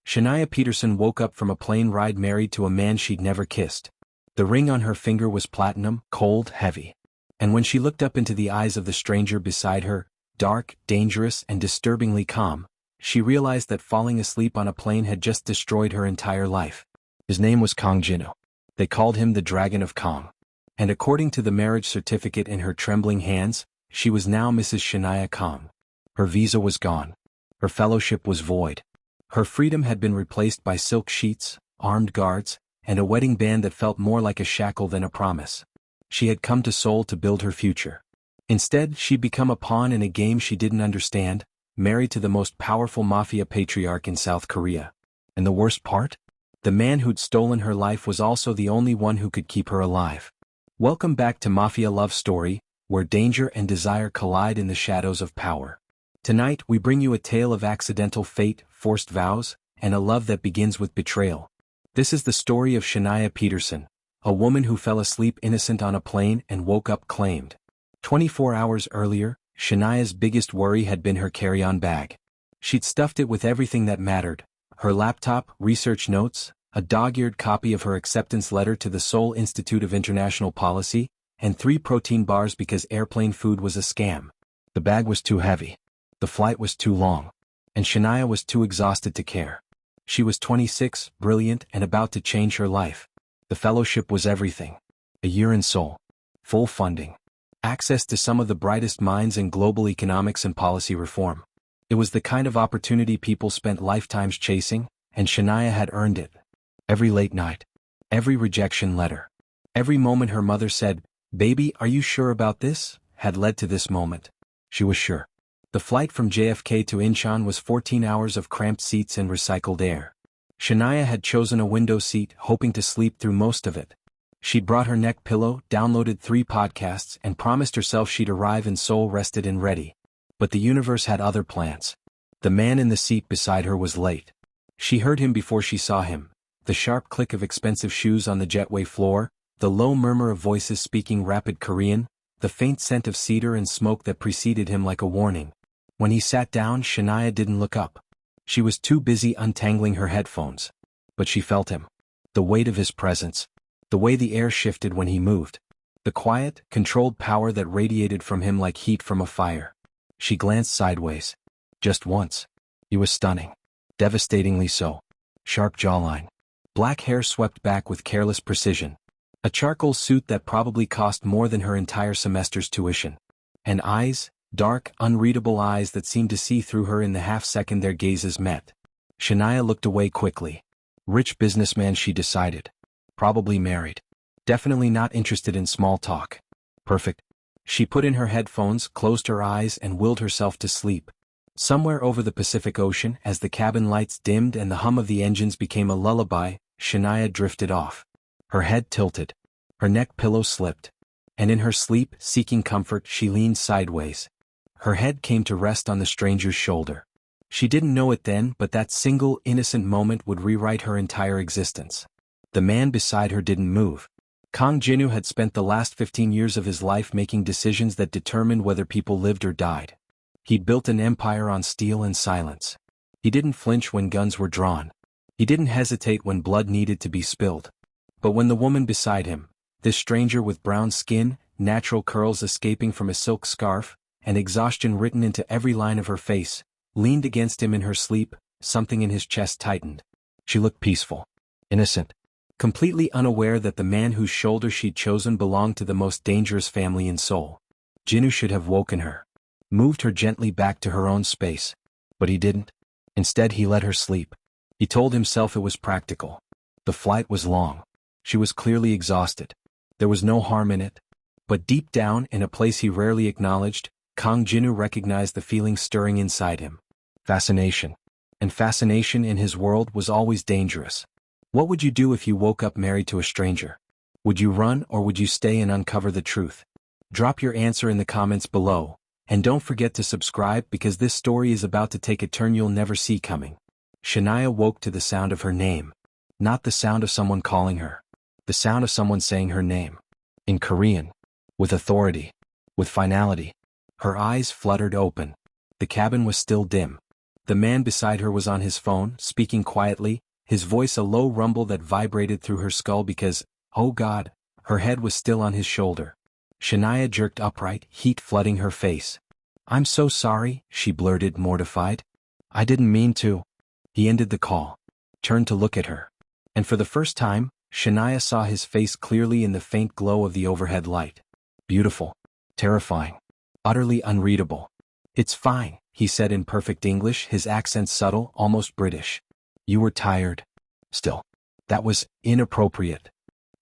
Shanya Peterson woke up from a plane ride married to a man she'd never kissed. The ring on her finger was platinum, cold, heavy. And when she looked up into the eyes of the stranger beside her, dark, dangerous, and disturbingly calm, she realized that falling asleep on a plane had just destroyed her entire life. His name was Kang Jinu. They called him the Dragon of Kang. And according to the marriage certificate in her trembling hands, she was now Mrs. Shanya Kang. Her visa was gone. Her fellowship was void. Her freedom had been replaced by silk sheets, armed guards, and a wedding band that felt more like a shackle than a promise. She had come to Seoul to build her future. Instead, she'd become a pawn in a game she didn't understand, married to the most powerful mafia patriarch in South Korea. And the worst part? The man who'd stolen her life was also the only one who could keep her alive. Welcome back to Mafia Love Story, where danger and desire collide in the shadows of power. Tonight we bring you a tale of accidental fate, forced vows, and a love that begins with betrayal. This is the story of Shanya Peterson, a woman who fell asleep innocent on a plane and woke up claimed. 24 hours earlier, Shanya's biggest worry had been her carry-on bag. She'd stuffed it with everything that mattered: her laptop, research notes, a dog-eared copy of her acceptance letter to the Seoul Institute of International Policy, and 3 protein bars because airplane food was a scam. The bag was too heavy. The flight was too long. And Shanya was too exhausted to care. She was 26, brilliant, and about to change her life. The fellowship was everything. A year in Seoul. Full funding. Access to some of the brightest minds in global economics and policy reform. It was the kind of opportunity people spent lifetimes chasing, and Shanya had earned it. Every late night. Every rejection letter. Every moment her mother said, "Baby, are you sure about this?" had led to this moment. She was sure. The flight from JFK to Incheon was 14 hours of cramped seats and recycled air. Shanya had chosen a window seat, hoping to sleep through most of it. She'd brought her neck pillow, downloaded 3 podcasts, and promised herself she'd arrive in Seoul rested and ready. But the universe had other plans. The man in the seat beside her was late. She heard him before she saw him: the sharp click of expensive shoes on the jetway floor, the low murmur of voices speaking rapid Korean, the faint scent of cedar and smoke that preceded him like a warning. When he sat down, Shanya didn't look up. She was too busy untangling her headphones. But she felt him. The weight of his presence. The way the air shifted when he moved. The quiet, controlled power that radiated from him like heat from a fire. She glanced sideways. Just once. He was stunning. Devastatingly so. Sharp jawline. Black hair swept back with careless precision. A charcoal suit that probably cost more than her entire semester's tuition. And eyes, dark, unreadable eyes that seemed to see through her in the half-second their gazes met. Shanya looked away quickly. Rich businessman, she decided. Probably married. Definitely not interested in small talk. Perfect. She put in her headphones, closed her eyes, and willed herself to sleep. Somewhere over the Pacific Ocean, as the cabin lights dimmed and the hum of the engines became a lullaby, Shanya drifted off. Her head tilted. Her neck pillow slipped. And in her sleep, seeking comfort, she leaned sideways. Her head came to rest on the stranger's shoulder. She didn't know it then, but that single, innocent moment would rewrite her entire existence. The man beside her didn't move. Kang Jinu had spent the last 15 years of his life making decisions that determined whether people lived or died. He'd built an empire on steel and silence. He didn't flinch when guns were drawn. He didn't hesitate when blood needed to be spilled. But when the woman beside him, this stranger with brown skin, natural curls escaping from a silk scarf, and exhaustion written into every line of her face, leaned against him in her sleep, something in his chest tightened. She looked peaceful. Innocent. Completely unaware that the man whose shoulder she'd chosen belonged to the most dangerous family in Seoul. Jinu should have woken her. Moved her gently back to her own space. But he didn't. Instead he let her sleep. He told himself it was practical. The flight was long. She was clearly exhausted. There was no harm in it. But deep down, in a place he rarely acknowledged, Kang Jinu recognized the feeling stirring inside him. Fascination. And fascination in his world was always dangerous. What would you do if you woke up married to a stranger? Would you run or would you stay and uncover the truth? Drop your answer in the comments below, and don't forget to subscribe because this story is about to take a turn you'll never see coming. Shanya woke to the sound of her name. Not the sound of someone calling her. The sound of someone saying her name. In Korean. With authority. With finality. Her eyes fluttered open. The cabin was still dim. The man beside her was on his phone, speaking quietly, his voice a low rumble that vibrated through her skull because, oh God, her head was still on his shoulder. Shania jerked upright, heat flooding her face. "I'm so sorry," she blurted, mortified. "I didn't mean to." He ended the call, turned to look at her. And for the first time, Shania saw his face clearly in the faint glow of the overhead light. Beautiful. Terrifying. Utterly unreadable. "It's fine," he said in perfect English, his accent subtle, almost British. "You were tired." Still. That was inappropriate.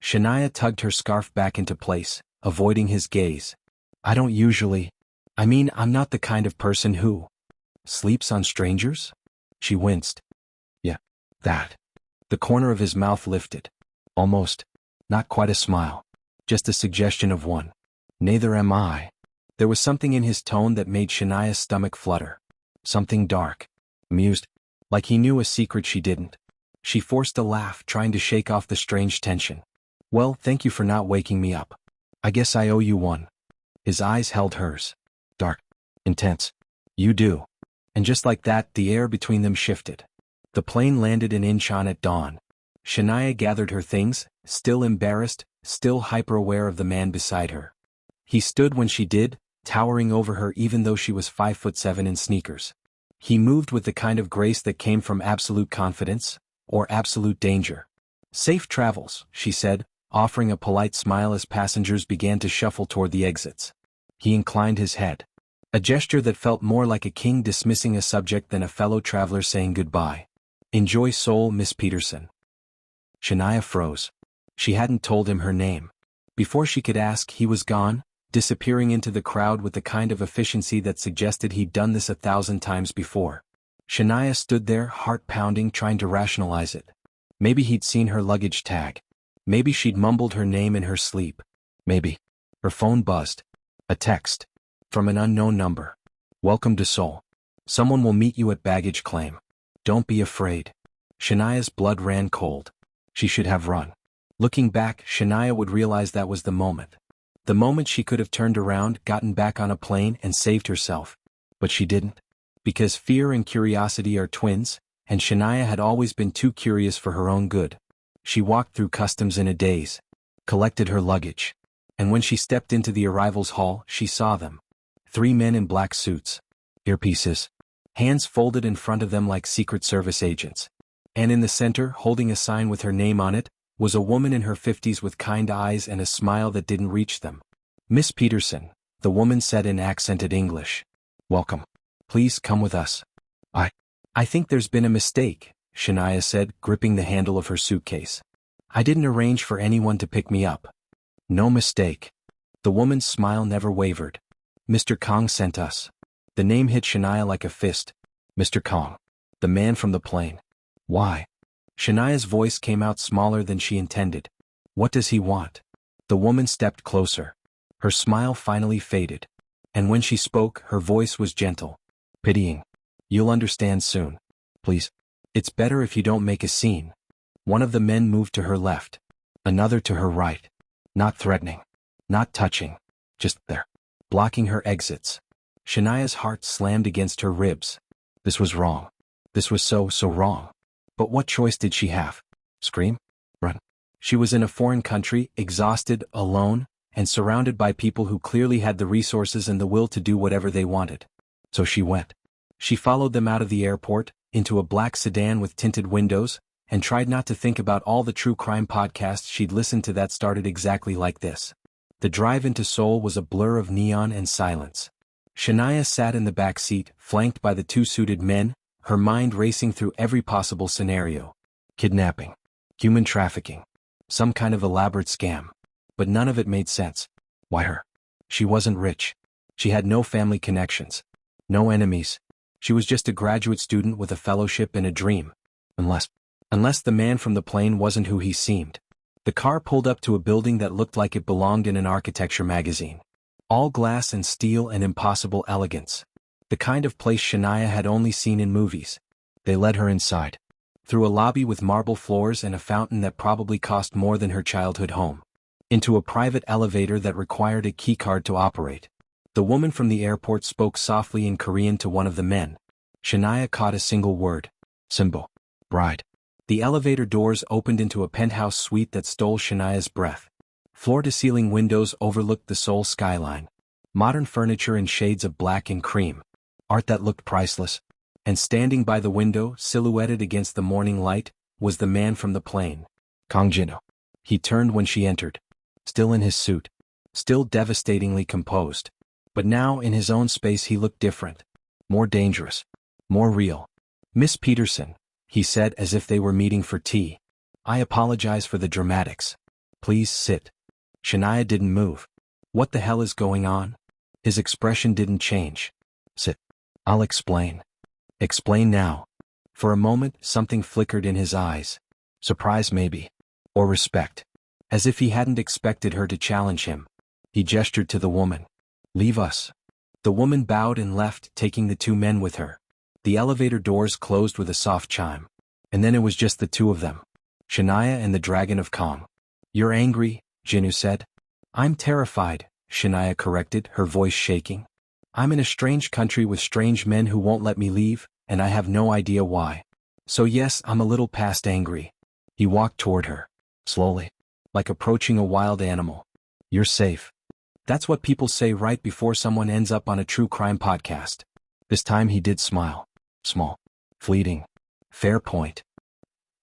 Shania tugged her scarf back into place, avoiding his gaze. "I don't usually. I'm not the kind of person who sleeps on strangers?" She winced. "Yeah, that." The corner of his mouth lifted. Almost. Not quite a smile. Just a suggestion of one. "Neither am I." There was something in his tone that made Shania's stomach flutter. Something dark. Amused. Like he knew a secret she didn't. She forced a laugh, trying to shake off the strange tension. "Well, thank you for not waking me up. I guess I owe you one." His eyes held hers. Dark. Intense. "You do." And just like that, the air between them shifted. The plane landed in Incheon at dawn. Shania gathered her things, still embarrassed, still hyper-aware of the man beside her. He stood when she did, towering over her even though she was 5'7" in sneakers. He moved with the kind of grace that came from absolute confidence, or absolute danger. "Safe travels," she said, offering a polite smile as passengers began to shuffle toward the exits. He inclined his head. A gesture that felt more like a king dismissing a subject than a fellow traveler saying goodbye. "Enjoy Seoul, Miss Peterson." Shania froze. She hadn't told him her name. Before she could ask, he was gone, disappearing into the crowd with the kind of efficiency that suggested he'd done this 1,000 times before. Shania stood there, heart pounding, trying to rationalize it. Maybe he'd seen her luggage tag. Maybe she'd mumbled her name in her sleep. Maybe. Her phone buzzed. A text. From an unknown number. "Welcome to Seoul. Someone will meet you at baggage claim. Don't be afraid." Shania's blood ran cold. She should have run. Looking back, Shania would realize that was the moment. The moment she could have turned around, gotten back on a plane, and saved herself. But she didn't. Because fear and curiosity are twins, and Shania had always been too curious for her own good. She walked through customs in a daze. Collected her luggage. And when she stepped into the arrivals hall, she saw them. 3 men in black suits. Earpieces. Hands folded in front of them like Secret Service agents. And in the center, holding a sign with her name on it, was a woman in her 50s with kind eyes and a smile that didn't reach them. "Miss Peterson," the woman said in accented English. "Welcome. Please come with us." I think there's been a mistake," Shania said, gripping the handle of her suitcase. "I didn't arrange for anyone to pick me up." "No mistake." The woman's smile never wavered. "Mr. Kang sent us." The name hit Shania like a fist. "Mr. Kang. The man from the plane. Why?" Shania's voice came out smaller than she intended. "What does he want?" The woman stepped closer. Her smile finally faded. And when she spoke, her voice was gentle. Pitying. "You'll understand soon. Please. It's better if you don't make a scene." One of the men moved to her left. Another to her right. Not threatening. Not touching. Just there. Blocking her exits. Shania's heart slammed against her ribs. This was wrong. This was so wrong. But what choice did she have? Scream? Run? She was in a foreign country, exhausted, alone, and surrounded by people who clearly had the resources and the will to do whatever they wanted. So she went. She followed them out of the airport, into a black sedan with tinted windows, and tried not to think about all the true crime podcasts she'd listened to that started exactly like this. The drive into Seoul was a blur of neon and silence. Shania sat in the back seat, flanked by the 2 suited men, her mind racing through every possible scenario. Kidnapping. Human trafficking. Some kind of elaborate scam. But none of it made sense. Why her? She wasn't rich. She had no family connections. No enemies. She was just a graduate student with a fellowship and a dream. Unless the man from the plane wasn't who he seemed. The car pulled up to a building that looked like it belonged in an architecture magazine. All glass and steel and impossible elegance. The kind of place Shania had only seen in movies. They led her inside. Through a lobby with marble floors and a fountain that probably cost more than her childhood home. Into a private elevator that required a keycard to operate. The woman from the airport spoke softly in Korean to one of the men. Shania caught a single word. Symbol. Bride. The elevator doors opened into a penthouse suite that stole Shania's breath. Floor-to-ceiling windows overlooked the Seoul skyline. Modern furniture in shades of black and cream. Art that looked priceless. And standing by the window, silhouetted against the morning light, was the man from the plane. Kang Jinu. He turned when she entered. Still in his suit. Still devastatingly composed. But now, in his own space, he looked different. More dangerous. More real. Miss Peterson, he said as if they were meeting for tea. I apologize for the dramatics. Please sit. Shania didn't move. What the hell is going on? His expression didn't change. Sit. I'll explain. Explain now. For a moment, something flickered in his eyes. Surprise maybe. Or respect. As if he hadn't expected her to challenge him. He gestured to the woman. Leave us. The woman bowed and left, taking the two men with her. The elevator doors closed with a soft chime. And then it was just the two of them. Shania and the Dragon of Kang. You're angry, Jinu said. I'm terrified, Shania corrected, her voice shaking. I'm in a strange country with strange men who won't let me leave, and I have no idea why. So yes, I'm a little past angry. He walked toward her. Slowly. Like approaching a wild animal. You're safe. That's what people say right before someone ends up on a true crime podcast. This time he did smile. Small. Fleeting. Fair point.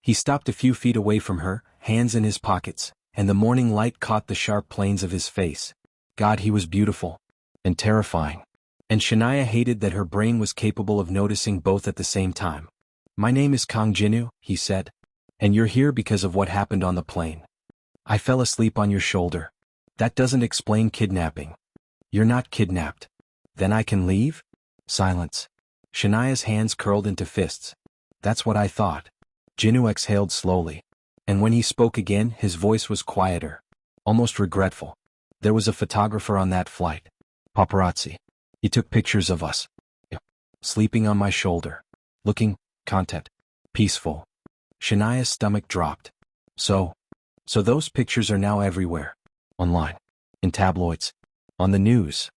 He stopped a few feet away from her, hands in his pockets, and the morning light caught the sharp planes of his face. God, he was beautiful. And terrifying. And Shania hated that her brain was capable of noticing both at the same time. My name is Kang Jinu, he said. And you're here because of what happened on the plane. I fell asleep on your shoulder. That doesn't explain kidnapping. You're not kidnapped. Then I can leave? Silence. Shania's hands curled into fists. That's what I thought. Jinu exhaled slowly. And when he spoke again, his voice was quieter. Almost regretful. There was a photographer on that flight. Paparazzi. He took pictures of us. Sleeping on my shoulder. Looking, content. Peaceful. Shania's stomach dropped. So those pictures are now everywhere. Online. In tabloids. On the news.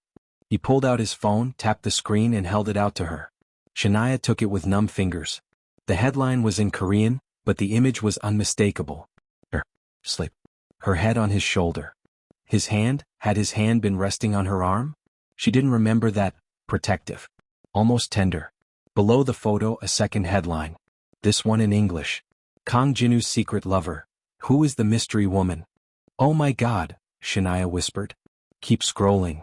He pulled out his phone, tapped the screen and held it out to her. Shania took it with numb fingers. The headline was in Korean, but the image was unmistakable. Sleep. Her head on his shoulder. His hand, had his hand been resting on her arm? She didn't remember that. Protective. Almost tender. Below the photo, a second headline. This one in English. Kang Jinu's secret lover. Who is the mystery woman? Oh my God, Shania whispered. Keep scrolling.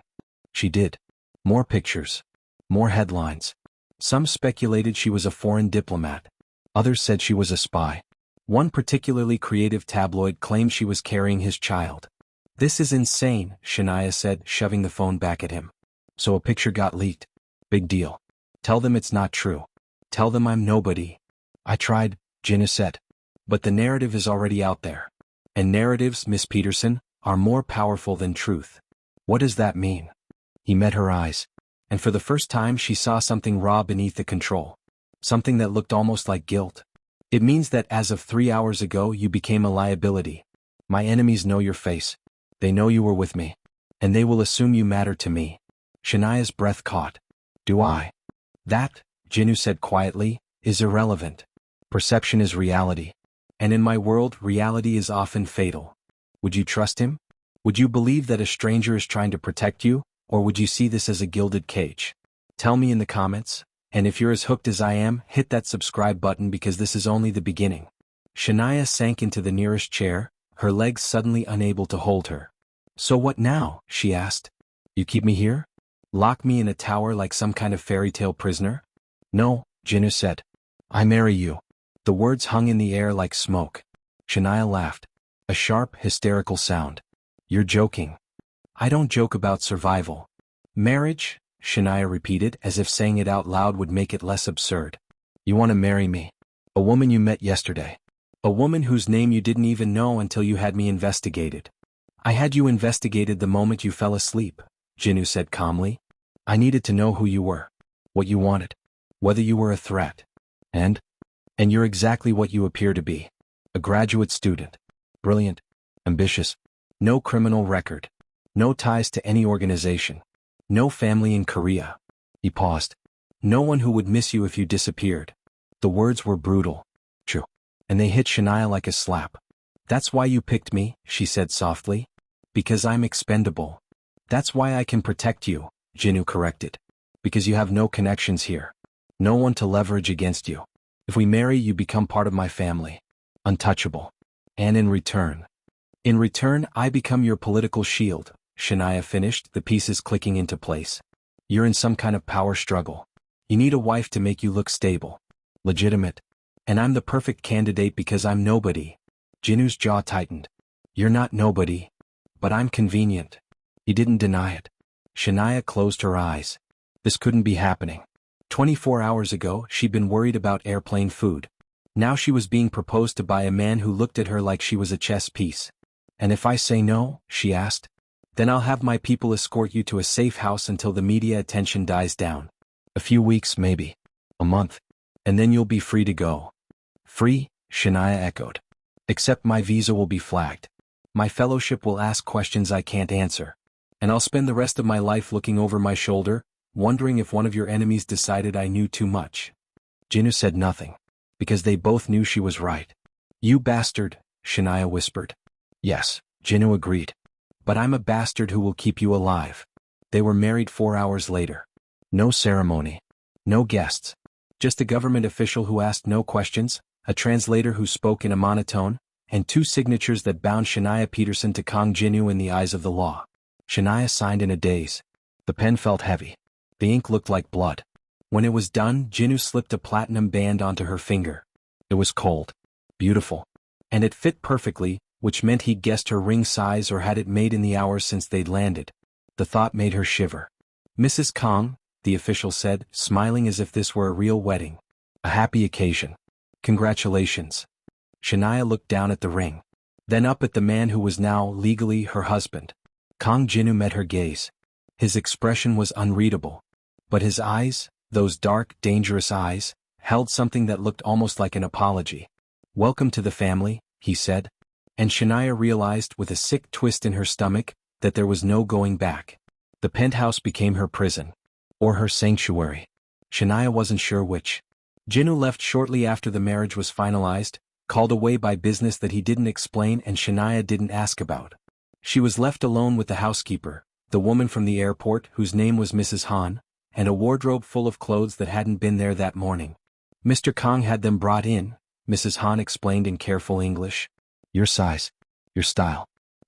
She did. More pictures. More headlines. Some speculated she was a foreign diplomat. Others said she was a spy. One particularly creative tabloid claimed she was carrying his child. This is insane, Shania said, shoving the phone back at him. So a picture got leaked. Big deal. Tell them it's not true. Tell them I'm nobody. I tried, Jinu said. But the narrative is already out there. And narratives, Miss Peterson, are more powerful than truth. What does that mean? He met her eyes. And for the first time she saw something raw beneath the control. Something that looked almost like guilt. It means that as of 3 hours ago you became a liability. My enemies know your face. They know you were with me. And they will assume you matter to me. Shania's breath caught. Do I? That, Jinu said quietly, is irrelevant. Perception is reality. And in my world, reality is often fatal. Would you trust him? Would you believe that a stranger is trying to protect you? Or would you see this as a gilded cage? Tell me in the comments. And if you're as hooked as I am, hit that subscribe button because this is only the beginning. Shania sank into the nearest chair, her legs suddenly unable to hold her. So what now? She asked. You keep me here? Lock me in a tower like some kind of fairy tale prisoner? No, Jinu said. I marry you. The words hung in the air like smoke. Shania laughed. A sharp, hysterical sound. You're joking. I don't joke about survival. Marriage? Shania repeated as if saying it out loud would make it less absurd. You want to marry me? A woman you met yesterday. A woman whose name you didn't even know until you had me investigated. I had you investigated the moment you fell asleep, Jinu said calmly. I needed to know who you were. What you wanted. Whether you were a threat. And you're exactly what you appear to be. A graduate student. Brilliant. Ambitious. No criminal record. No ties to any organization. No family in Korea. He paused. No one who would miss you if you disappeared. The words were brutal. True. And they hit Shania like a slap. That's why you picked me, she said softly. Because I'm expendable. That's why I can protect you, Jinu corrected. Because you have no connections here. No one to leverage against you. If we marry, you become part of my family. Untouchable. And in return, I become your political shield, Shania finished, the pieces clicking into place. You're in some kind of power struggle. You need a wife to make you look stable. Legitimate. And I'm the perfect candidate because I'm nobody. Jinu's jaw tightened. You're not nobody. But I'm convenient. He didn't deny it. Shania closed her eyes. This couldn't be happening. 24 hours ago, she'd been worried about airplane food. Now she was being proposed to by a man who looked at her like she was a chess piece. And if I say no, she asked, then I'll have my people escort you to a safe house until the media attention dies down. A few weeks maybe. A month. And then you'll be free to go. Free? Shania echoed. Except my visa will be flagged. My fellowship will ask questions I can't answer. And I'll spend the rest of my life looking over my shoulder, wondering if one of your enemies decided I knew too much. Jinu said nothing. Because they both knew she was right. You bastard, Shania whispered. Yes, Jinu agreed. But I'm a bastard who will keep you alive. They were married 4 hours later. No ceremony. No guests. Just a government official who asked no questions, a translator who spoke in a monotone, and 2 signatures that bound Shanya Peterson to Kang Jinu in the eyes of the law. Shania signed in a daze. The pen felt heavy. The ink looked like blood. When it was done, Jinu slipped a platinum band onto her finger. It was cold. Beautiful. And it fit perfectly, which meant he'd guessed her ring size or had it made in the hours since they'd landed. The thought made her shiver. Mrs. Kang, the official said, smiling as if this were a real wedding. A happy occasion. Congratulations. Shania looked down at the ring. Then up at the man who was now legally her husband. Kang Jinu met her gaze. His expression was unreadable. But his eyes, those dark, dangerous eyes, held something that looked almost like an apology. Welcome to the family, he said. And Shania realized with a sick twist in her stomach that there was no going back. The penthouse became her prison. Or her sanctuary. Shania wasn't sure which. Jinu left shortly after the marriage was finalized, called away by business that he didn't explain and Shania didn't ask about. She was left alone with the housekeeper, the woman from the airport whose name was Mrs. Han, and a wardrobe full of clothes that hadn't been there that morning. Mr. Kang had them brought in, Mrs. Han explained in careful English. Your size. Your style.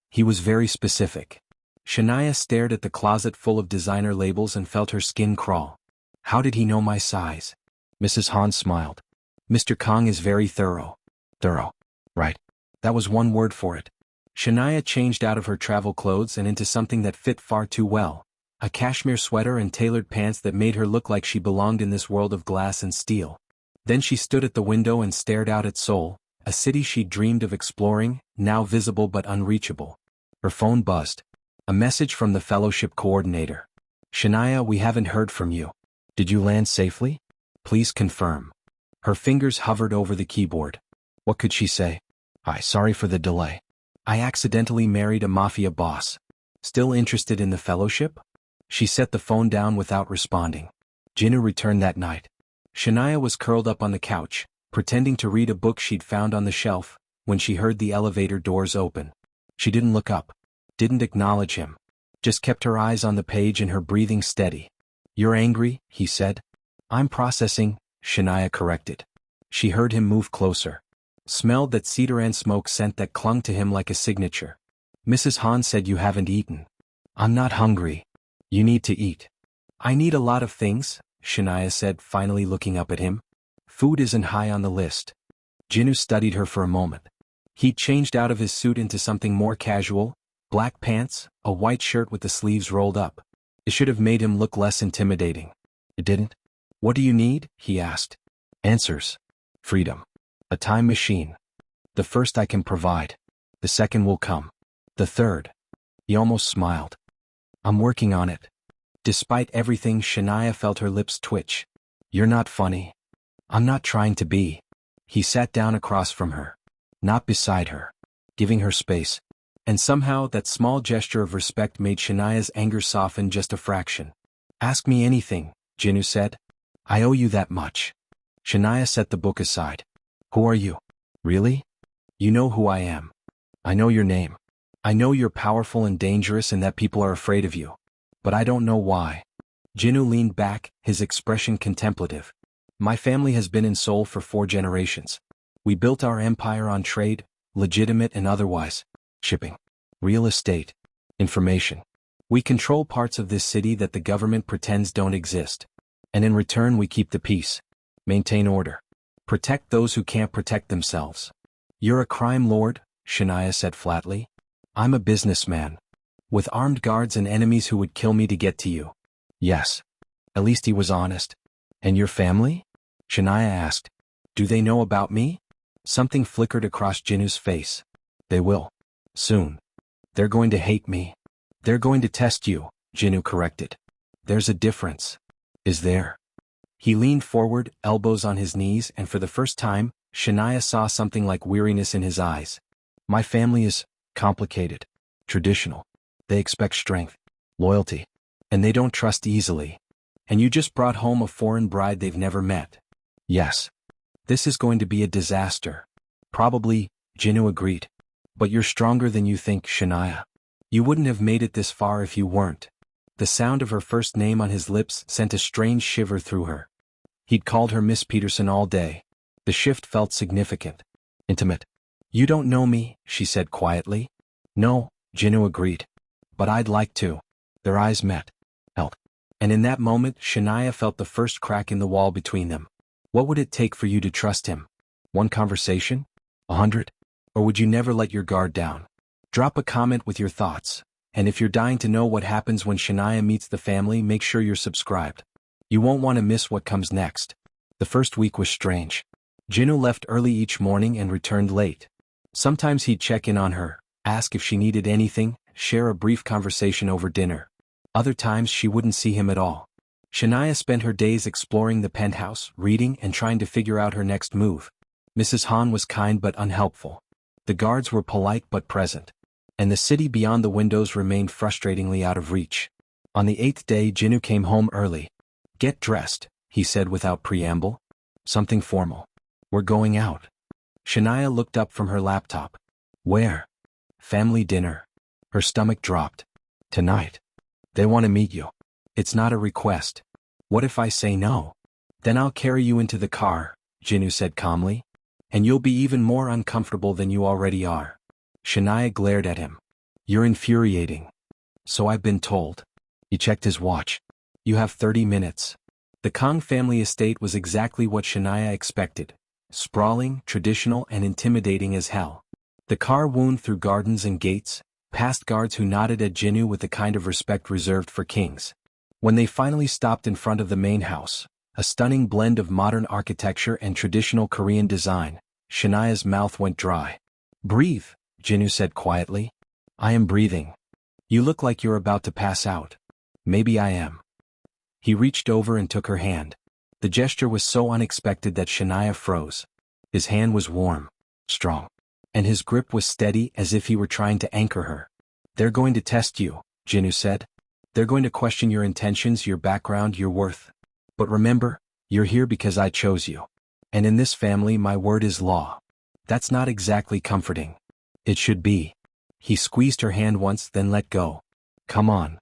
He was very specific. Shania stared at the closet full of designer labels and felt her skin crawl. How did he know my size? Mrs. Han smiled. Mr. Kang is very thorough. Thorough. Right. That was one word for it. Shania changed out of her travel clothes and into something that fit far too well. A cashmere sweater and tailored pants that made her look like she belonged in this world of glass and steel. Then she stood at the window and stared out at Seoul, a city she'd dreamed of exploring, now visible but unreachable. Her phone buzzed. A message from the fellowship coordinator. Shania, we haven't heard from you. Did you land safely? Please confirm. Her fingers hovered over the keyboard. What could she say? Hi, sorry for the delay. I accidentally married a mafia boss. Still interested in the fellowship? She set the phone down without responding. Jinu returned that night. Shania was curled up on the couch, pretending to read a book she'd found on the shelf, when she heard the elevator doors open. She didn't look up. Didn't acknowledge him. Just kept her eyes on the page and her breathing steady. You're angry, he said. I'm processing, Shania corrected. She heard him move closer. Smelled that cedar and smoke scent that clung to him like a signature. Mrs. Han said you haven't eaten. I'm not hungry. You need to eat. I need a lot of things, Shania said, finally looking up at him. Food isn't high on the list. Jinu studied her for a moment. He'd changed out of his suit into something more casual, black pants, a white shirt with the sleeves rolled up. It should have made him look less intimidating. It didn't. What do you need? He asked. Answers. Freedom. A time machine. The first I can provide. The second will come. The third. He almost smiled. I'm working on it. Despite everything, Shania felt her lips twitch. You're not funny. I'm not trying to be. He sat down across from her. Not beside her. Giving her space. And somehow that small gesture of respect made Shania's anger soften just a fraction. Ask me anything, Jinu said. I owe you that much. Shania set the book aside. Who are you? Really? You know who I am. I know your name. I know you're powerful and dangerous and that people are afraid of you. But I don't know why. Jinu leaned back, his expression contemplative. My family has been in Seoul for 4 generations. We built our empire on trade, legitimate and otherwise. Shipping. Real estate. Information. We control parts of this city that the government pretends don't exist. And in return we keep the peace. Maintain order. Protect those who can't protect themselves. You're a crime lord, Shania said flatly. I'm a businessman. With armed guards and enemies who would kill me to get to you. Yes. At least he was honest. And your family? Shania asked. Do they know about me? Something flickered across Jinu's face. They will. Soon. They're going to hate me. They're going to test you, Jinu corrected. There's a difference. Is there? He leaned forward, elbows on his knees, and for the first time, Shania saw something like weariness in his eyes. My family is complicated, traditional. They expect strength, loyalty, and they don't trust easily. And you just brought home a foreign bride they've never met. Yes. This is going to be a disaster. Probably, Jinu agreed. But you're stronger than you think, Shania. You wouldn't have made it this far if you weren't. The sound of her first name on his lips sent a strange shiver through her. He'd called her Miss Peterson all day. The shift felt significant. Intimate. You don't know me, she said quietly. No, Jinu agreed. But I'd like to. Their eyes met. Held. And in that moment, Shania felt the first crack in the wall between them. What would it take for you to trust him? 1 conversation? 100? Or would you never let your guard down? Drop a comment with your thoughts. And if you're dying to know what happens when Shania meets the family, make sure you're subscribed. You won't want to miss what comes next. The first week was strange. Jinu left early each morning and returned late. Sometimes he'd check in on her, ask if she needed anything, share a brief conversation over dinner. Other times she wouldn't see him at all. Shania spent her days exploring the penthouse, reading and trying to figure out her next move. Mrs. Han was kind but unhelpful. The guards were polite but present. And the city beyond the windows remained frustratingly out of reach. On the 8th day, Jinu came home early. Get dressed, he said without preamble. Something formal. We're going out. Shania looked up from her laptop. Where? Family dinner. Her stomach dropped. Tonight. They want to meet you. It's not a request. What if I say no? Then I'll carry you into the car, Jinu said calmly. And you'll be even more uncomfortable than you already are. Shania glared at him. You're infuriating. So I've been told. He checked his watch. You have 30 minutes. The Kang family estate was exactly what Shania expected. Sprawling, traditional, and intimidating as hell. The car wound through gardens and gates, past guards who nodded at Jinu with the kind of respect reserved for kings. When they finally stopped in front of the main house, a stunning blend of modern architecture and traditional Korean design, Shania's mouth went dry. Breathe, Jinu said quietly. I am breathing. You look like you're about to pass out. Maybe I am. He reached over and took her hand. The gesture was so unexpected that Shania froze. His hand was warm, strong, and his grip was steady as if he were trying to anchor her. They're going to test you, Jinu said. They're going to question your intentions, your background, your worth. But remember, you're here because I chose you. And in this family my word is law. That's not exactly comforting. It should be. He squeezed her hand once, then let go. Come on.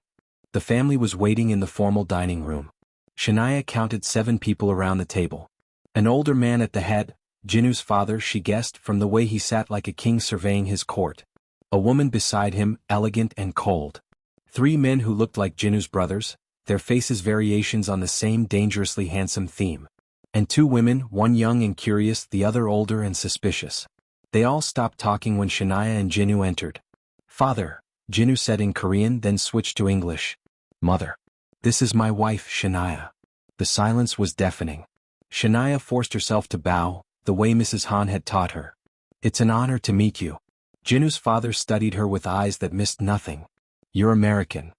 The family was waiting in the formal dining room. Shania counted 7 people around the table. An older man at the head, Jinu's father, she guessed from the way he sat like a king surveying his court. A woman beside him, elegant and cold. 3 men who looked like Jinu's brothers, their faces variations on the same dangerously handsome theme. And 2 women, one young and curious, the other older and suspicious. They all stopped talking when Shania and Jinu entered. Father, Jinu said in Korean, then switched to English. Mother. This is my wife, Shania. The silence was deafening. Shania forced herself to bow, the way Mrs. Han had taught her. It's an honor to meet you. Jinu's father studied her with eyes that missed nothing. You're American.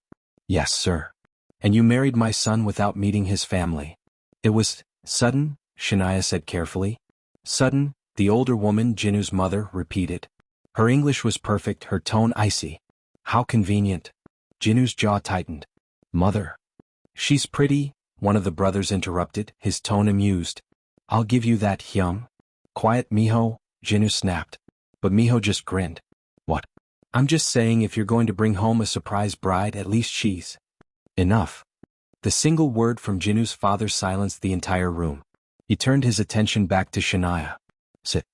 Yes, sir. And you married my son without meeting his family. It was sudden, Shania said carefully. Sudden, the older woman, Jinu's mother, repeated. Her English was perfect, her tone icy. How convenient. Jinu's jaw tightened. Mother. She's pretty, one of the brothers interrupted, his tone amused. I'll give you that, Hyung. Quiet, Miho, Jinu snapped. But Miho just grinned. What? I'm just saying if you're going to bring home a surprise bride, at least she's. Enough. The single word from Jinu's father silenced the entire room. He turned his attention back to Shania. Sit.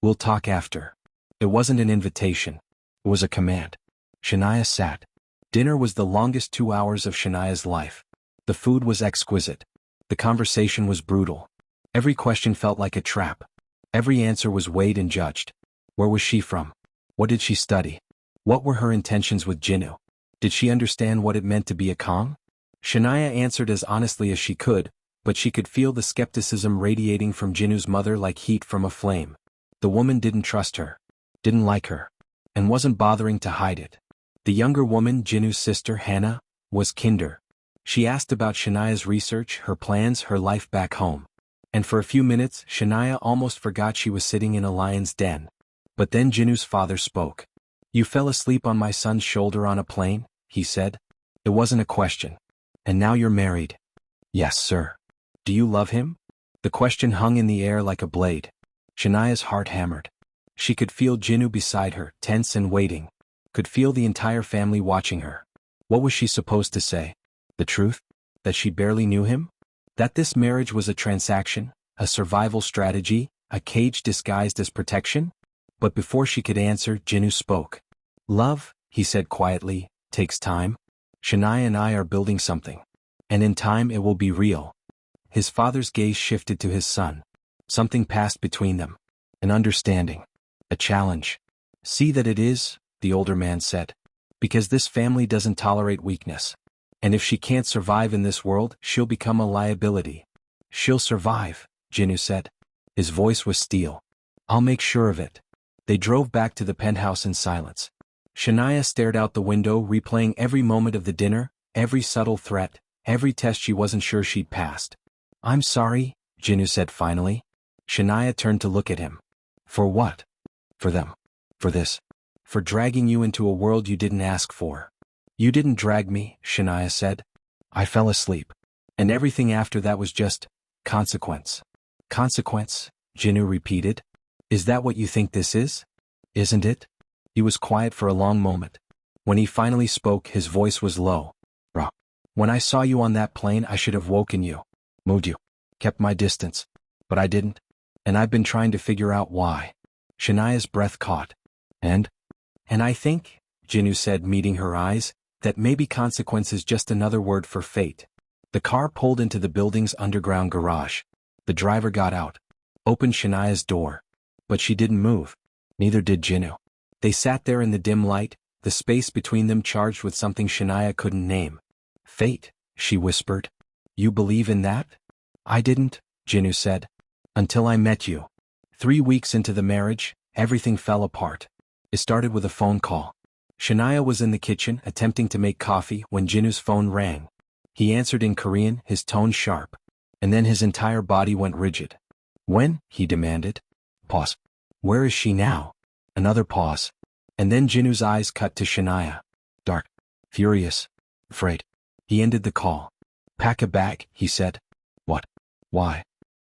We'll talk after. It wasn't an invitation. It was a command. Shania sat. Dinner was the longest 2 hours of Shania's life. The food was exquisite. The conversation was brutal. Every question felt like a trap. Every answer was weighed and judged. Where was she from? What did she study? What were her intentions with Jinu? Did she understand what it meant to be a Kang? Shania answered as honestly as she could, but she could feel the skepticism radiating from Jinu's mother like heat from a flame. The woman didn't trust her, didn't like her, and wasn't bothering to hide it. The younger woman, Jinu's sister, Hannah, was kinder. She asked about Shania's research, her plans, her life back home. And for a few minutes, Shania almost forgot she was sitting in a lion's den. But then Jinu's father spoke. You fell asleep on my son's shoulder on a plane, he said. It wasn't a question. And now you're married. Yes, sir. Do you love him? The question hung in the air like a blade. Shania's heart hammered. She could feel Jinu beside her, tense and waiting. Could feel the entire family watching her. What was she supposed to say? The truth? That she barely knew him? That this marriage was a transaction, a survival strategy, a cage disguised as protection? But before she could answer, Jinu spoke. Love, he said quietly, takes time. Shania and I are building something. And in time it will be real. His father's gaze shifted to his son. Something passed between them. An understanding. A challenge. See that it is, the older man said. Because this family doesn't tolerate weakness. And if she can't survive in this world, she'll become a liability. She'll survive, Jinu said. His voice was steel. I'll make sure of it. They drove back to the penthouse in silence. Shania stared out the window, replaying every moment of the dinner, every subtle threat, every test she wasn't sure she'd passed. I'm sorry, Jinu said finally. Shania turned to look at him. For what? For them. For this. For dragging you into a world you didn't ask for. You didn't drag me, Shania said. I fell asleep. And everything after that was just consequence. Consequence, Jinu repeated. Is that what you think this is? Isn't it? He was quiet for a long moment. When he finally spoke, his voice was low. Bruh. When I saw you on that plane, I should have woken you. Moved you. Kept my distance. But I didn't. And I've been trying to figure out why. Shania's breath caught. And I think, Jinu said, meeting her eyes, that maybe consequence is just another word for fate. The car pulled into the building's underground garage. The driver got out. Opened Shania's door. But she didn't move. Neither did Jinu. They sat there in the dim light, the space between them charged with something Shania couldn't name. Fate, she whispered. You believe in that? I didn't, Jinu said. Until I met you. 3 weeks into the marriage, everything fell apart. It started with a phone call. Shania was in the kitchen attempting to make coffee when Jinu's phone rang. He answered in Korean, his tone sharp. And then his entire body went rigid. When? He demanded. Pause. Where is she now? Another pause. And then Jinu's eyes cut to Shania. Dark. Furious. Afraid. He ended the call. Pack a bag, he said. What? Why?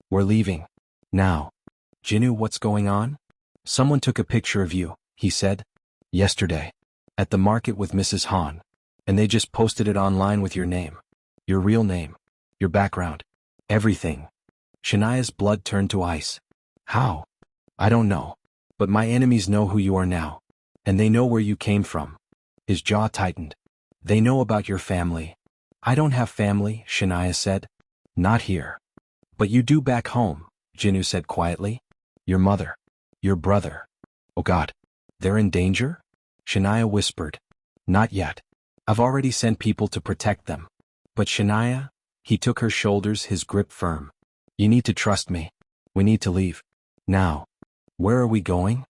We're leaving. Now. Jinu, what's going on? Someone took a picture of you, he said. Yesterday. At the market with Mrs. Han. And they just posted it online with your name. Your real name. Your background. Everything. Shania's blood turned to ice. How? I don't know. But my enemies know who you are now. And they know where you came from. His jaw tightened. They know about your family. I don't have family, Shania said. Not here. But you do back home, Jinu said quietly. Your mother. Your brother. Oh God. They're in danger? Shania whispered. Not yet. I've already sent people to protect them. But Shania, he took her shoulders, his grip firm. You need to trust me. We need to leave. Now. Where are we going?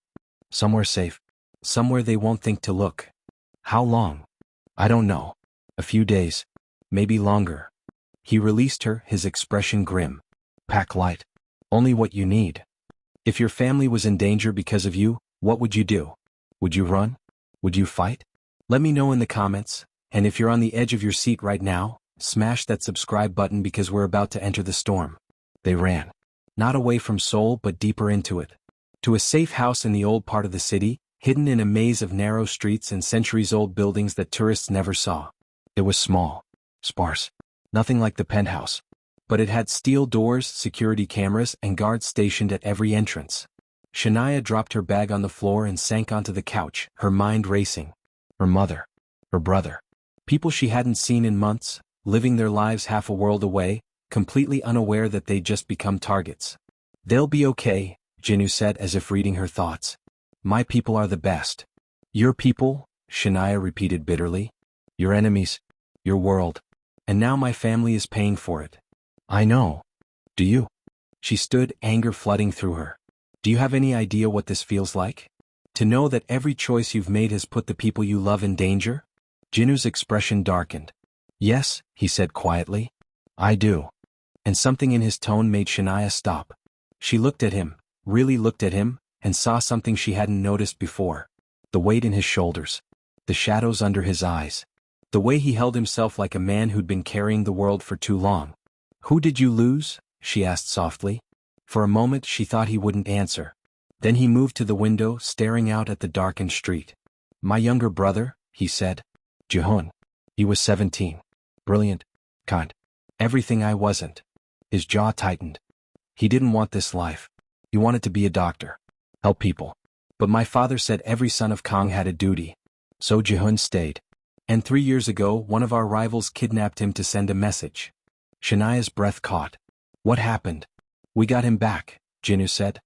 Somewhere safe. Somewhere they won't think to look. How long? I don't know. A few days. Maybe longer. He released her, his expression grim. Pack light. Only what you need. If your family was in danger because of you, what would you do? Would you run? Would you fight? Let me know in the comments, and if you're on the edge of your seat right now, Smash that subscribe button because we're about to enter the storm. They ran. Not away from Seoul but deeper into it. To a safe house in the old part of the city, hidden in a maze of narrow streets and centuries-old buildings that tourists never saw. It was small. Sparse. Nothing like the penthouse. But it had steel doors, security cameras, and guards stationed at every entrance. Shania dropped her bag on the floor and sank onto the couch, her mind racing. Her mother. Her brother. People she hadn't seen in months, living their lives half a world away, completely unaware that they'd just become targets. They'll be okay, Jinu said as if reading her thoughts. My people are the best. Your people, Shania repeated bitterly. Your enemies. Your world. And now my family is paying for it. I know. Do you? She stood, anger flooding through her. Do you have any idea what this feels like? To know that every choice you've made has put the people you love in danger? Jinu's expression darkened. Yes, he said quietly. I do. And something in his tone made Shania stop. She looked at him, really looked at him, and saw something she hadn't noticed before. The weight in his shoulders. The shadows under his eyes. The way he held himself like a man who'd been carrying the world for too long. Who did you lose? She asked softly. For a moment she thought he wouldn't answer. Then he moved to the window, staring out at the darkened street. My younger brother, he said. Jihun. He was 17. Brilliant. Kind. Everything I wasn't. His jaw tightened. He didn't want this life. He wanted to be a doctor. Help people. But my father said every son of Kang had a duty. So Jihun stayed. And 3 years ago one of our rivals kidnapped him to send a message. Shania's breath caught. What happened? We got him back, Jinu said.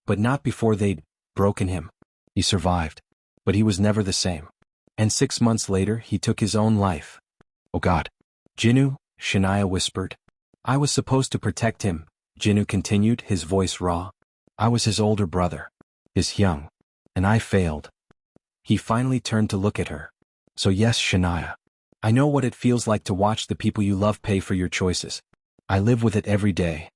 But not before they'd broken him. He survived. But he was never the same. And 6 months later he took his own life. Oh God. Jinu, Shania whispered. I was supposed to protect him, Jinu continued, his voice raw. I was his older brother. His young. And I failed. He finally turned to look at her. So yes, Shania. I know what it feels like to watch the people you love pay for your choices. I live with it every day.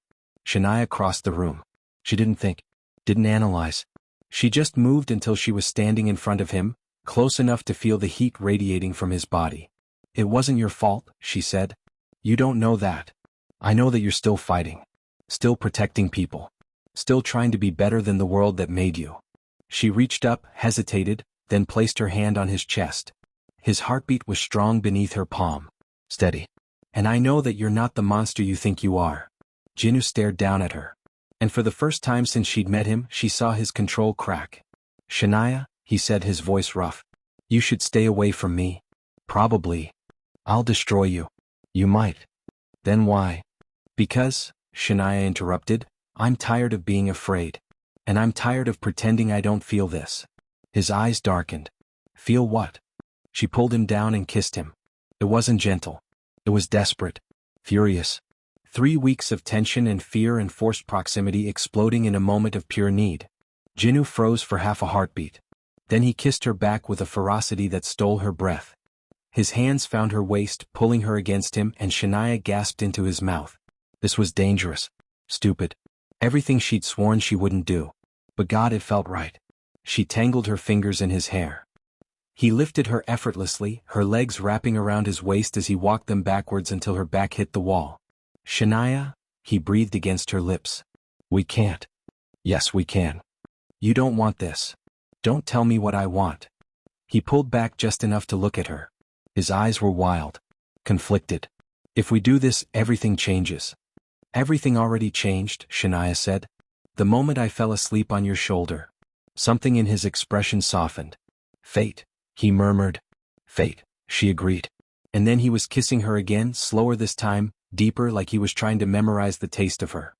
Shania crossed the room. She didn't think. Didn't analyze. She just moved until she was standing in front of him, close enough to feel the heat radiating from his body. It wasn't your fault, she said. You don't know that. I know that you're still fighting. Still protecting people. Still trying to be better than the world that made you. She reached up, hesitated, then placed her hand on his chest. His heartbeat was strong beneath her palm. Steady. And I know that you're not the monster you think you are. Jinu stared down at her. And for the first time since she'd met him, she saw his control crack. Shania, he said, his voice rough. You should stay away from me. Probably. I'll destroy you. You might. Then why? Because, Shania interrupted, I'm tired of being afraid. And I'm tired of pretending I don't feel this. His eyes darkened. Feel what? She pulled him down and kissed him. It wasn't gentle. It was desperate. Furious. 3 weeks of tension and fear and forced proximity exploding in a moment of pure need. Jinu froze for half a heartbeat. Then he kissed her back with a ferocity that stole her breath. His hands found her waist, pulling her against him, and Shania gasped into his mouth. This was dangerous. Stupid. Everything she'd sworn she wouldn't do. But God, it felt right. She tangled her fingers in his hair. He lifted her effortlessly, her legs wrapping around his waist as he walked them backwards until her back hit the wall. Shania, he breathed against her lips. We can't. Yes, we can. You don't want this. Don't tell me what I want. He pulled back just enough to look at her. His eyes were wild. Conflicted. If we do this, everything changes. Everything already changed, Shania said. The moment I fell asleep on your shoulder. Something in his expression softened. Fate, he murmured. Fate, she agreed. And then he was kissing her again, slower this time, deeper, like he was trying to memorize the taste of her.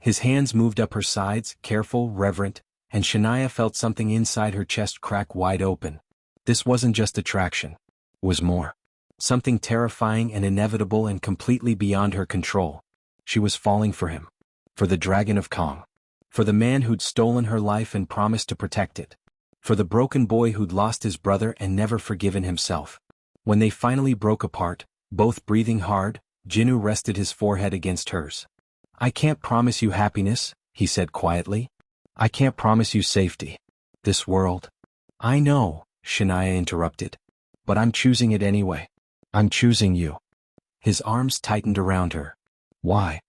His hands moved up her sides, careful, reverent, and Shania felt something inside her chest crack wide open. This wasn't just attraction. It was more. Something terrifying and inevitable and completely beyond her control. She was falling for him. For the Dragon of Kang. For the man who'd stolen her life and promised to protect it. For the broken boy who'd lost his brother and never forgiven himself. When they finally broke apart, both breathing hard, Jinu rested his forehead against hers. I can't promise you happiness, he said quietly. I can't promise you safety. This world. I know, Shania interrupted. But I'm choosing it anyway. I'm choosing you. His arms tightened around her. Why?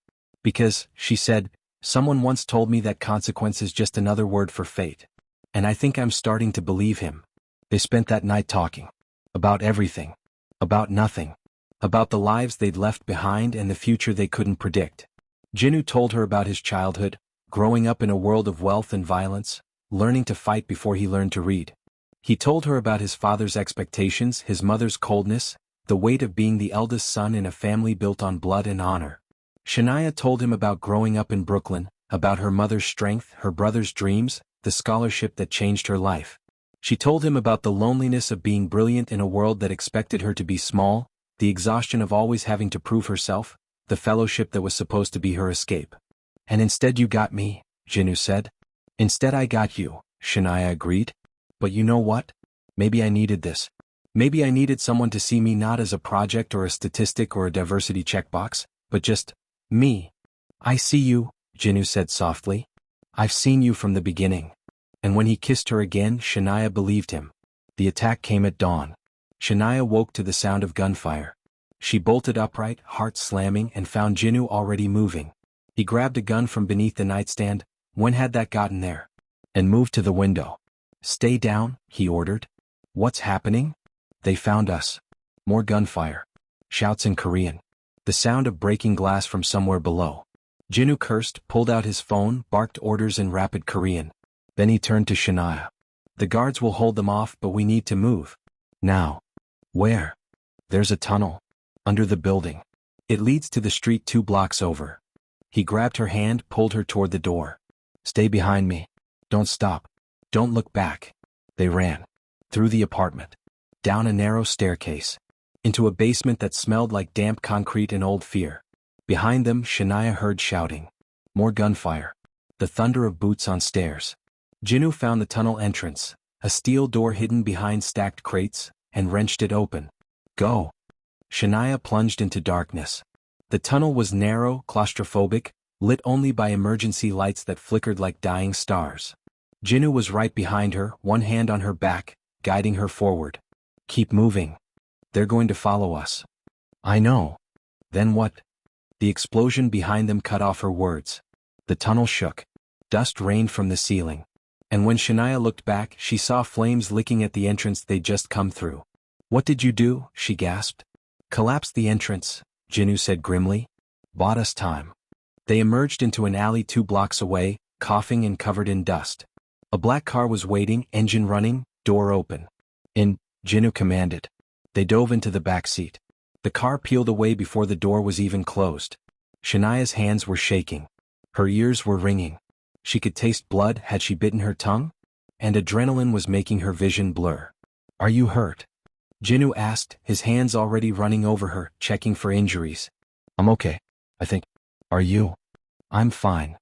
Because, she said, someone once told me that consequence is just another word for fate. And I think I'm starting to believe him. They spent that night talking. About everything. About nothing. About the lives they'd left behind and the future they couldn't predict. Jinu told her about his childhood, growing up in a world of wealth and violence, learning to fight before he learned to read. He told her about his father's expectations, his mother's coldness, the weight of being the eldest son in a family built on blood and honor. Shania told him about growing up in Brooklyn, about her mother's strength, her brother's dreams, the scholarship that changed her life. She told him about the loneliness of being brilliant in a world that expected her to be small, the exhaustion of always having to prove herself, the fellowship that was supposed to be her escape. And instead you got me, Jinu said. Instead I got you, Shania agreed. But you know what? Maybe I needed this. Maybe I needed someone to see me not as a project or a statistic or a diversity checkbox, but just me. I see you, Jinu said softly. I've seen you from the beginning. And when he kissed her again, Shania believed him. The attack came at dawn. Shania woke to the sound of gunfire. She bolted upright, heart slamming, and found Jinu already moving. He grabbed a gun from beneath the nightstand. When had that gotten there? And moved to the window. Stay down, he ordered. What's happening? They found us. More gunfire. Shouts in Korean. The sound of breaking glass from somewhere below. Jinu cursed, pulled out his phone, barked orders in rapid Korean. Then he turned to Shania. The guards will hold them off, but we need to move. Now. Where? There's a tunnel. Under the building. It leads to the street 2 blocks over. He grabbed her hand, pulled her toward the door. Stay behind me. Don't stop. Don't look back. They ran. Through the apartment. Down a narrow staircase. Into a basement that smelled like damp concrete and old fear. Behind them, Shania heard shouting. More gunfire. The thunder of boots on stairs. Jinu found the tunnel entrance, a steel door hidden behind stacked crates, and wrenched it open. Go. Shania plunged into darkness. The tunnel was narrow, claustrophobic, lit only by emergency lights that flickered like dying stars. Jinu was right behind her, one hand on her back, guiding her forward. Keep moving. They're going to follow us. I know. Then what? The explosion behind them cut off her words. The tunnel shook. Dust rained from the ceiling. And when Shania looked back, she saw flames licking at the entrance they'd just come through. What did you do? She gasped. Collapsed the entrance, Jinu said grimly. Bought us time. They emerged into an alley 2 blocks away, coughing and covered in dust. A black car was waiting, engine running, door open. In, Jinu commanded. They dove into the back seat. The car peeled away before the door was even closed. Shania's hands were shaking. Her ears were ringing. She could taste blood had she bitten her tongue, and adrenaline was making her vision blur. Are you hurt? Jinu asked, his hands already running over her, checking for injuries. I'm okay, I think. Are you? I'm fine.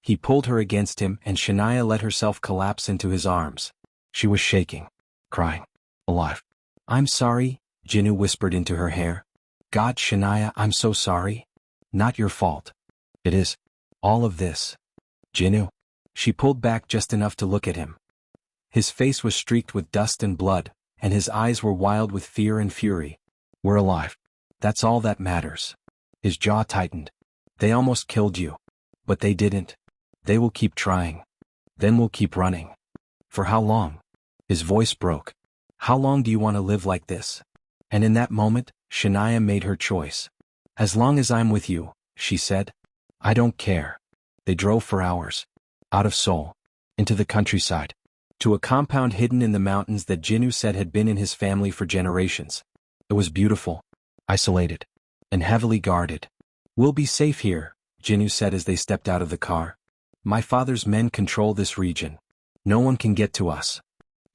He pulled her against him and Shania let herself collapse into his arms. She was shaking, crying, alive. I'm sorry, Jinu whispered into her hair. God, Shania, I'm so sorry. Not your fault. It is. All of this. Jinu. She pulled back just enough to look at him. His face was streaked with dust and blood, and his eyes were wild with fear and fury. We're alive. That's all that matters. His jaw tightened. They almost killed you. But they didn't. They will keep trying. Then we'll keep running. For how long? His voice broke. How long do you want to live like this? And in that moment, Shania made her choice. As long as I'm with you, she said. I don't care. They drove for hours. Out of Seoul. Into the countryside. To a compound hidden in the mountains that Jinu said had been in his family for generations. It was beautiful. Isolated. And heavily guarded. We'll be safe here, Jinu said as they stepped out of the car. My father's men control this region. No one can get to us.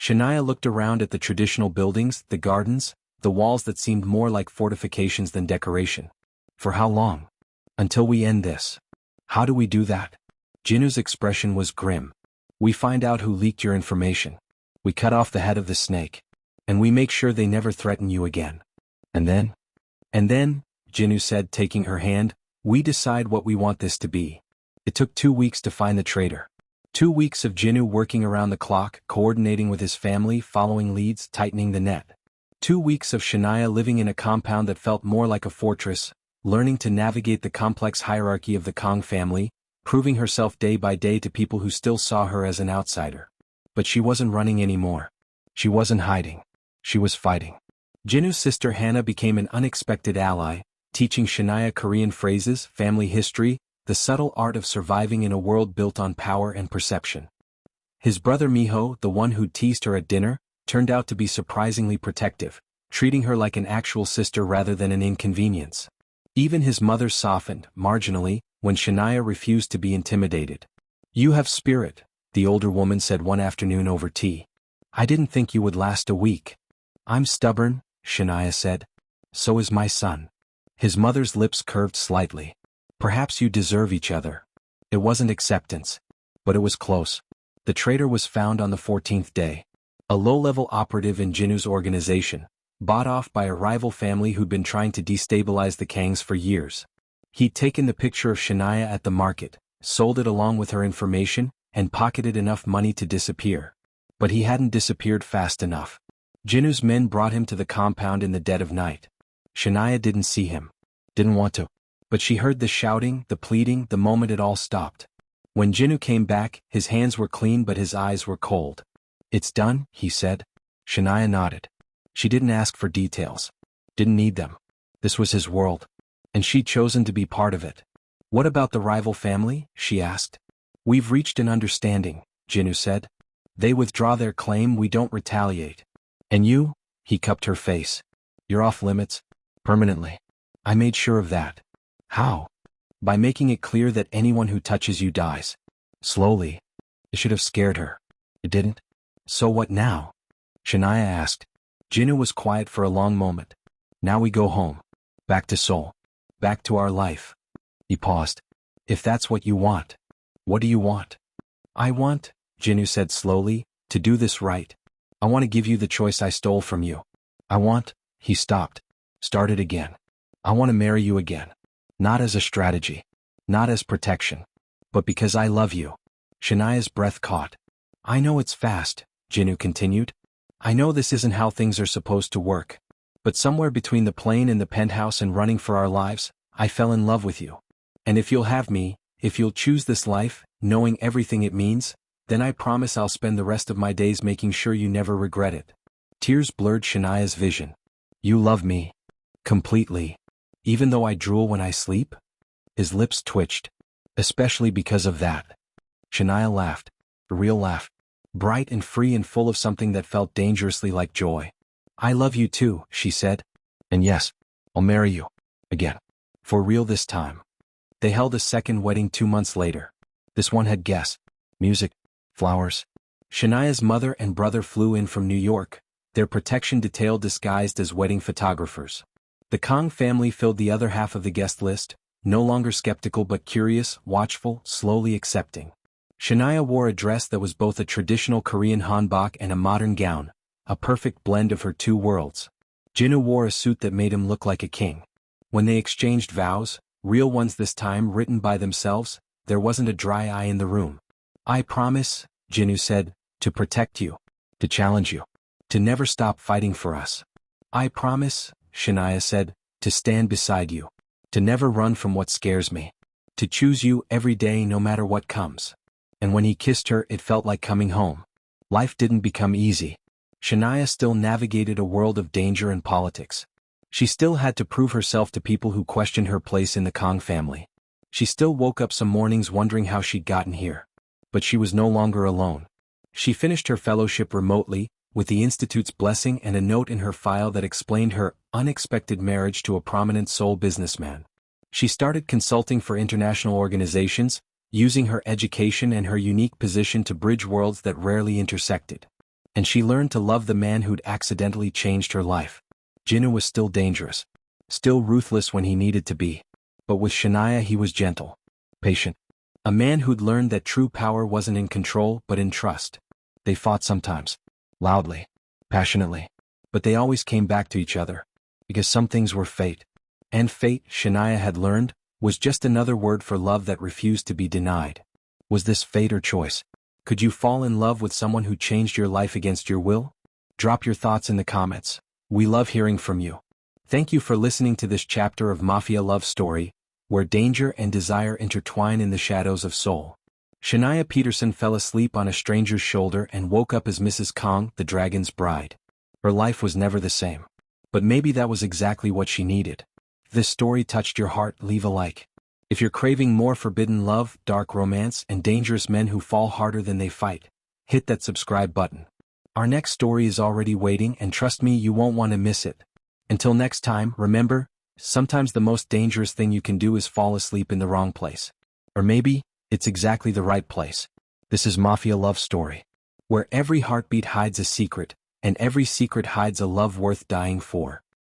Shania looked around at the traditional buildings, the gardens, the walls that seemed more like fortifications than decoration. For how long? Until we end this. How do we do that? Jinu's expression was grim. We find out who leaked your information. We cut off the head of the snake. And we make sure they never threaten you again. And then? And then, Jinu said, taking her hand, we decide what we want this to be. It took 2 weeks to find the traitor. 2 weeks of Jinu working around the clock, coordinating with his family, following leads, tightening the net. 2 weeks of Shania living in a compound that felt more like a fortress, learning to navigate the complex hierarchy of the Kang family, proving herself day by day to people who still saw her as an outsider. But she wasn't running anymore. She wasn't hiding. She was fighting. Jinu's sister Hannah became an unexpected ally, teaching Shania Korean phrases, family history, the subtle art of surviving in a world built on power and perception. His brother Miho, the one who teased her at dinner, turned out to be surprisingly protective, treating her like an actual sister rather than an inconvenience. Even his mother softened, marginally, when Shania refused to be intimidated. "You have spirit," the older woman said one afternoon over tea. "I didn't think you would last a week." "I'm stubborn," Shania said. "So is my son." His mother's lips curved slightly. "Perhaps you deserve each other." It wasn't acceptance. But it was close. The traitor was found on the 14th day. A low-level operative in Jinu's organization, bought off by a rival family who'd been trying to destabilize the Kangs for years. He'd taken the picture of Shania at the market, sold it along with her information, and pocketed enough money to disappear. But he hadn't disappeared fast enough. Jinu's men brought him to the compound in the dead of night. Shania didn't see him. Didn't want to. But she heard the shouting, the pleading, the moment it all stopped. When Jinu came back, his hands were clean but his eyes were cold. "It's done," he said. Shania nodded. She didn't ask for details. Didn't need them. This was his world. And she'd chosen to be part of it. "What about the rival family?" she asked. "We've reached an understanding," Jinu said. "They withdraw their claim, we don't retaliate. And you?" He cupped her face. "You're off limits. Permanently. I made sure of that." "How?" "By making it clear that anyone who touches you dies." Slowly. It should have scared her. It didn't. "So what now?" Shania asked. Jinu was quiet for a long moment. "Now we go home. Back to Seoul. Back to our life." He paused. "If that's what you want." "What do you want?" "I want," Jinu said slowly, "to do this right. I want to give you the choice I stole from you. I want," he stopped. Started again. "I want to marry you again. Not as a strategy. Not as protection. But because I love you." Shania's breath caught. "I know it's fast," Jinu continued. "I know this isn't how things are supposed to work. But somewhere between the plane and the penthouse and running for our lives, I fell in love with you. And if you'll have me, if you'll choose this life, knowing everything it means, then I promise I'll spend the rest of my days making sure you never regret it." Tears blurred Shania's vision. "You love me. Completely. Even though I drool when I sleep?" His lips twitched. "Especially because of that." Shania laughed. A real laugh. Bright and free and full of something that felt dangerously like joy. "I love you too," she said. "And yes, I'll marry you. Again. For real this time." They held a second wedding 2 months later. This one had guests. Music. Flowers. Shania's mother and brother flew in from New York, their protection detail disguised as wedding photographers. The Kang family filled the other half of the guest list, no longer skeptical but curious, watchful, slowly accepting. Shania wore a dress that was both a traditional Korean hanbok and a modern gown, a perfect blend of her two worlds. Jinu wore a suit that made him look like a king. When they exchanged vows, real ones this time written by themselves, there wasn't a dry eye in the room. "I promise," Jinu said, "to protect you, to challenge you, to never stop fighting for us." "I promise," Shania said, "to stand beside you, to never run from what scares me, to choose you every day no matter what comes." And when he kissed her, it felt like coming home. Life didn't become easy. Shania still navigated a world of danger and politics. She still had to prove herself to people who questioned her place in the Kang family. She still woke up some mornings wondering how she'd gotten here. But she was no longer alone. She finished her fellowship remotely, with the Institute's blessing and a note in her file that explained her unexpected marriage to a prominent Seoul businessman. She started consulting for international organizations, using her education and her unique position to bridge worlds that rarely intersected. And she learned to love the man who'd accidentally changed her life. Jinu was still dangerous, still ruthless when he needed to be. But with Shania he was gentle, patient. A man who'd learned that true power wasn't in control but in trust. They fought sometimes. Loudly. Passionately. But they always came back to each other. Because some things were fate. And fate, Shania had learned, was just another word for love that refused to be denied. Was this fate or choice? Could you fall in love with someone who changed your life against your will? Drop your thoughts in the comments. We love hearing from you. Thank you for listening to this chapter of Mafia Love Story, where danger and desire intertwine in the shadows of Seoul. Shanya Peterson fell asleep on a stranger's shoulder and woke up as Mrs. Kang, the dragon's bride. Her life was never the same. But maybe that was exactly what she needed. If this story touched your heart, leave a like. If you're craving more forbidden love, dark romance, and dangerous men who fall harder than they fight, hit that subscribe button. Our next story is already waiting, and trust me, you won't want to miss it. Until next time, remember, sometimes the most dangerous thing you can do is fall asleep in the wrong place. Or maybe, it's exactly the right place. This is Mafia Love Story, where every heartbeat hides a secret, and every secret hides a love worth dying for.